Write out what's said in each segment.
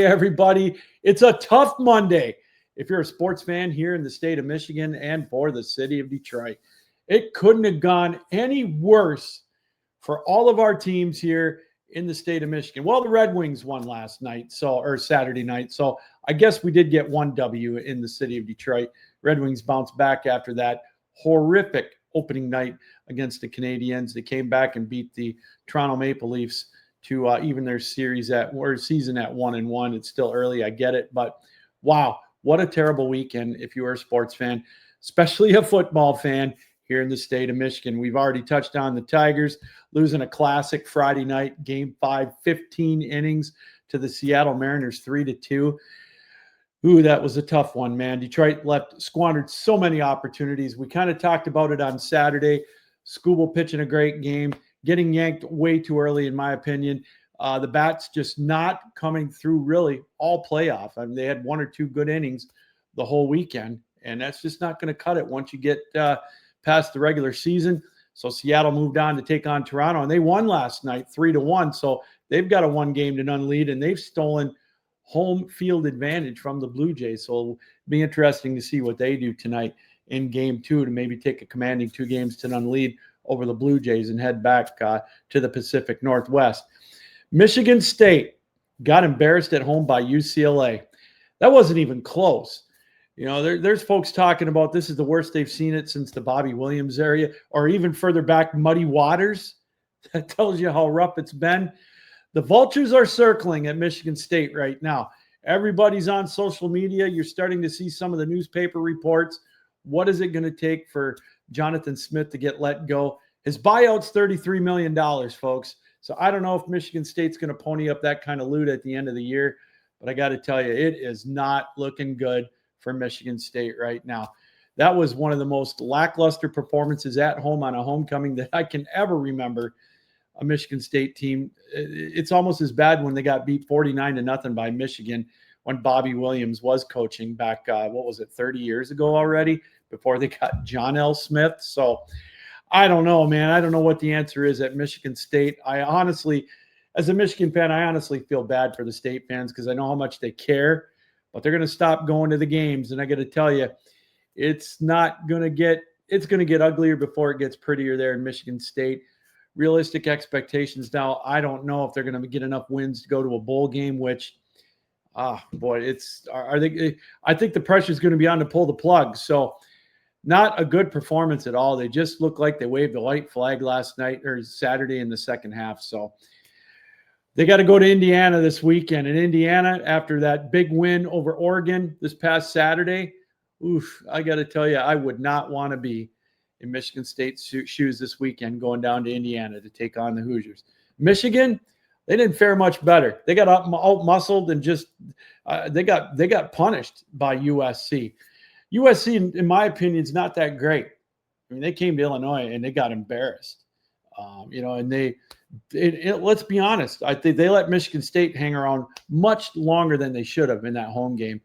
Everybody. It's a tough Monday if you're a sports fan here in the state of Michigan and for the city of Detroit. It couldn't have gone any worse for all of our teams here in the state of Michigan. Well, the Red Wings won last night, or Saturday night. So I guess we did get one W in the city of Detroit. Red Wings bounced back after that horrific opening night against the Canadiens. They came back and beat the Toronto Maple Leafs to even their season at 1-1. It's still early, I get it, but wow, what a terrible weekend if you are a sports fan, especially a football fan here in the state of Michigan. We've already touched on the Tigers losing a classic Friday night, Game 5, 15 innings to the Seattle Mariners, 3-2. Ooh, that was a tough one, man. Detroit squandered so many opportunities. We kind of talked about it on Saturday. Skubal pitching a great game, getting yanked way too early, in my opinion. The bats just not coming through really all playoff. I mean, they had one or two good innings the whole weekend, and that's just not going to cut it once you get past the regular season. So Seattle moved on to take on Toronto, and they won last night 3-1. So they've got a 1-game-to-none lead, and they've stolen home field advantage from the Blue Jays. So it'll be interesting to see what they do tonight in Game 2 to maybe take a commanding 2-games-to-none lead over the Blue Jays and head back to the Pacific Northwest. Michigan State got embarrassed at home by UCLA. That wasn't even close. You know, there's folks talking about this is the worst they've seen it since the Bobby Williams area, or even further back, Muddy Waters. That tells you how rough it's been. The vultures are circling at Michigan State right now. Everybody's on social media. You're starting to see some of the newspaper reports. What is it going to take for Jonathan Smith to get let go? His buyout's $33 million, folks. So I don't know if Michigan State's going to pony up that kind of loot at the end of the year. But I got to tell you, it is not looking good for Michigan State right now. That was one of the most lackluster performances at home on a homecoming that I can ever remember a Michigan State team. It's almost as bad when they got beat 49-0 by Michigan when Bobby Williams was coaching back, 30 years ago already, before they got John L. Smith. So I don't know, man. I don't know what the answer is at Michigan State. I honestly, as a Michigan fan, I honestly feel bad for the State fans because I know how much they care, but they're going to stop going to the games. And I got to tell you, it's going to get uglier before it gets prettier there in Michigan State. Realistic expectations now, I don't know if they're going to get enough wins to go to a bowl game, which, I think the pressure is going to be on to pull the plug. So not a good performance at all. They just look like they waved the white flag last night or Saturday in the second half. So they got to go to Indiana this weekend. And Indiana, after that big win over Oregon this past Saturday, I got to tell you, I would not want to be in Michigan State's shoes this weekend going down to Indiana to take on the Hoosiers. Michigan, they didn't fare much better. They got out-muscled and just they got punished by USC. USC, in my opinion, is not that great. I mean, they came to Illinois and they got embarrassed. And let's be honest. I think they let Michigan State hang around much longer than they should have in that home game.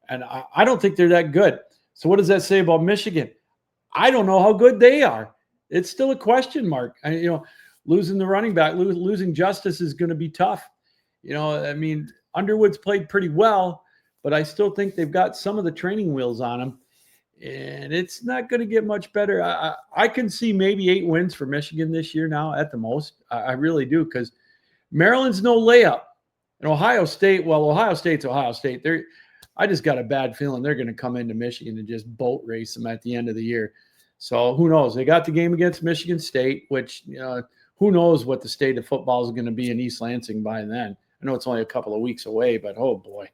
And I don't think they're that good. So what does that say about Michigan? I don't know how good they are. It's still a question mark. Losing the running back, losing Justice is going to be tough. Underwood's played pretty well, but I still think they've got some of the training wheels on them, and it's not going to get much better. I can see maybe 8 wins for Michigan this year now at the most. I really do, because Maryland's no layup. And Ohio State's Ohio State. I just got a bad feeling they're going to come into Michigan and just boat race them at the end of the year. So who knows? They got the game against Michigan State, which, who knows what the state of football is going to be in East Lansing by then. I know it's only a couple of weeks away, but oh boy.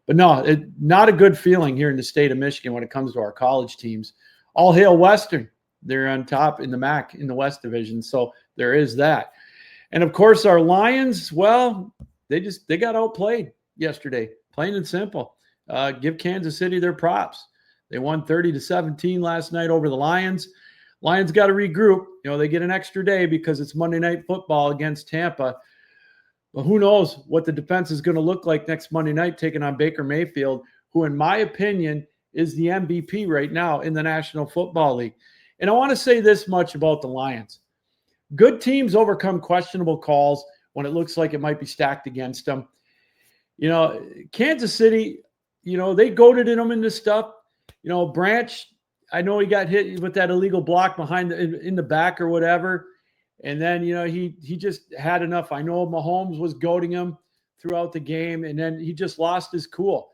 But no, not a good feeling here in the state of Michigan when it comes to our college teams. All hail Western. They're on top in the MAC in the West Division. So there is that. And of course, our Lions, well, they got outplayed yesterday, plain and simple. Give Kansas City their props. They won 30-17 last night over the Lions. Lions got to regroup. They get an extra day because it's Monday Night Football against Tampa. But who knows what the defense is going to look like next Monday night taking on Baker Mayfield, who, in my opinion, is the MVP right now in the National Football League. And I want to say this much about the Lions. Good teams overcome questionable calls when it looks like it might be stacked against them. Kansas City, they goaded him into stuff. Branch, I know he got hit with that illegal block behind in the back or whatever. And then, he just had enough. I know Mahomes was goading him throughout the game, and then he just lost his cool.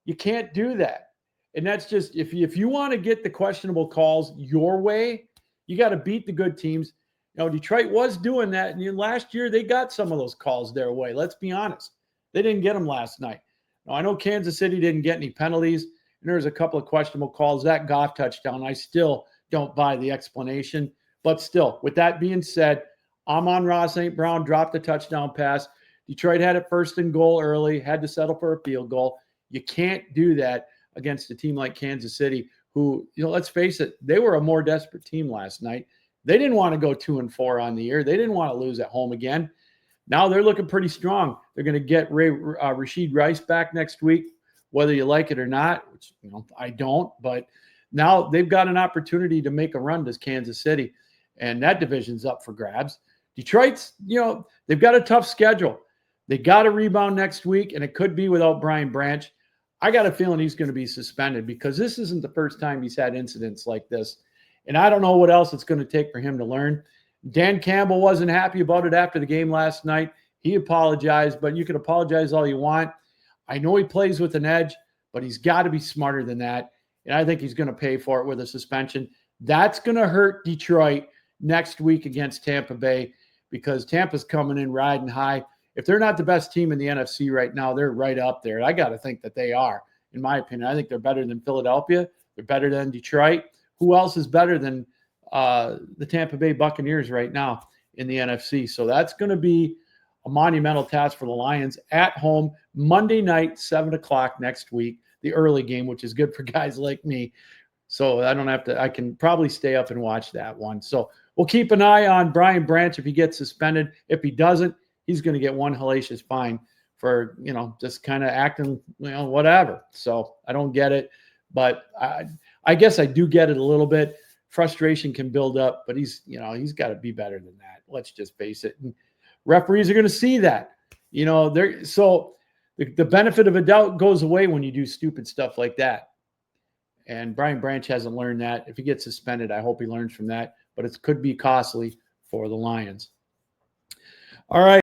You can't do that. And that's just, if you want to get the questionable calls your way, you got to beat the good teams. Detroit was doing that. And last year, they got some of those calls their way. Let's be honest. They didn't get them last night. Now, I know Kansas City didn't get any penalties, and there's a couple of questionable calls. That Goff touchdown, I still don't buy the explanation. But still, with that being said, Amon-Ra St. Brown dropped the touchdown pass. Detroit had it 1st and goal early, had to settle for a field goal. You can't do that against a team like Kansas City, who, let's face it, they were a more desperate team last night. They didn't want to go 2-4 on the year. They didn't want to lose at home again. Now they're looking pretty strong. They're going to get Rashid Rice back next week, whether you like it or not, which I don't. But now they've got an opportunity to make a run to Kansas City, and that division's up for grabs. Detroit's, they've got a tough schedule. They got to rebound next week, and it could be without Brian Branch. I got a feeling he's going to be suspended because this isn't the first time he's had incidents like this. And I don't know what else it's going to take for him to learn. Dan Campbell wasn't happy about it after the game last night. He apologized, but you can apologize all you want. I know he plays with an edge, but he's got to be smarter than that. And I think he's going to pay for it with a suspension. That's going to hurt Detroit next week against Tampa Bay because Tampa's coming in riding high. If they're not the best team in the NFC right now, they're right up there. I got to think that they are, in my opinion. I think they're better than Philadelphia. They're better than Detroit. Who else is better than the Tampa Bay Buccaneers right now in the NFC? So that's going to be a monumental task for the Lions at home Monday night, 7 o'clock next week, the early game, which is good for guys like me. So I can probably stay up and watch that one. So we'll keep an eye on Brian Branch if he gets suspended. If he doesn't, he's going to get one hellacious fine for, just kind of acting, whatever. So I don't get it, but I guess I do get it a little bit. Frustration can build up, but he's got to be better than that. Let's just face it. And referees are going to see that, so the benefit of a doubt goes away when you do stupid stuff like that. And Brian Branch hasn't learned that. If he gets suspended, I hope he learns from that, but it could be costly for the Lions. All right.